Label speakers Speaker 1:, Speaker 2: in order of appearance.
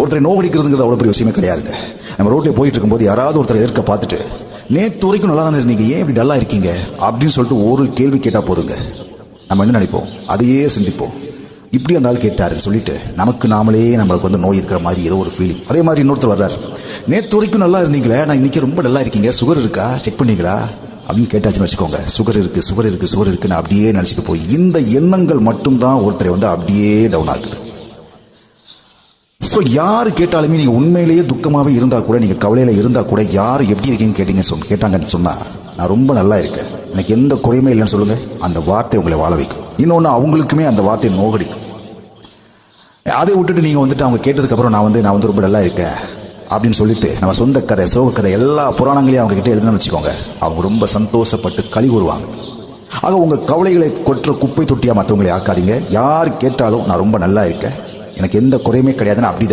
Speaker 1: ஒருத்தரை நோகடிக்கிறதுங்கிறது அவ்வளோ பெரிய விஷயமே கிடையாதுங்க. நம்ம ரோட்டில் போயிட்டு இருக்கும்போது யாராவது ஒருத்தரை எதிர்க்க பார்த்துட்டு நேற்று வரைக்கும் நல்லா தானே இருந்தீங்க, ஏன் இப்படி டல்லாக இருக்கீங்க அப்படின்னு சொல்லிட்டு ஒரு கேள்வி கேட்டால் போதுங்க, நம்ம என்ன நினைப்போம், அதையே சிந்திப்போம். இப்படி அந்த ஆள் கேட்டாரு சொல்லிட்டு நமக்கு நாமளே நம்மளுக்கு நோய் இருக்கிற மாதிரி ஏதோ ஒரு ஃபீலிங். அதே மாதிரி இன்னொருத்தர் வர்றாரு, நேற்று வரைக்கும் நல்லா இருந்தீங்களே, நான் இன்னைக்கு ரொம்ப நல்லா இருக்கீங்க, சுகர் இருக்கா செக் பண்ணீங்களா அப்படின்னு கேட்டாச்சுன்னு வச்சுக்கோங்க, சுகர் இருக்குன்னு அப்படியே நினச்சிட்டு போய் இந்த எண்ணங்கள் மட்டும்தான் ஒருத்தரை அப்படியே டவுன் ஆகுது. ஸோ யார் கேட்டாலுமே நீங்கள் உண்மையிலேயே துக்கமாகவே இருந்தால் கூட, நீங்கள் கவலையில் இருந்தால் கூட, யார் எப்படி இருக்கீங்கன்னு கேட்டாங்கன்னு சொன்னால், நான் ரொம்ப நல்லா இருக்கேன், எனக்கு எந்த குறையுமே இல்லைன்னு சொல்லுங்கள், அந்த வார்த்தை உங்களை வாழ வைக்கும். இன்னொன்று, அவங்களுக்குமே அந்த வார்த்தையை நோகடிக்கும். அதை விட்டுட்டு நீங்கள் அவங்க கேட்டதுக்கப்புறம் நான் ரொம்ப நல்லா இருக்கேன் அப்படின்னு சொல்லிட்டு நம்ம சொந்த கதை, சோக கதை, எல்லா புராணங்களையும் அவங்க கிட்ட எழுதுன்னு வச்சுக்கோங்க, அவங்க ரொம்ப சந்தோஷப்பட்டு களி கூறுவாங்க. ஆக உங்கள் கவலைகளை கொற்ற குப்பை தொட்டியாக மற்றவங்களை ஆக்காதீங்க. யார் கேட்டாலும் நான் ரொம்ப நல்லா இருக்கேன், எனக்கு எந்த குறையுமே கிடையாதுன்னு அப்படி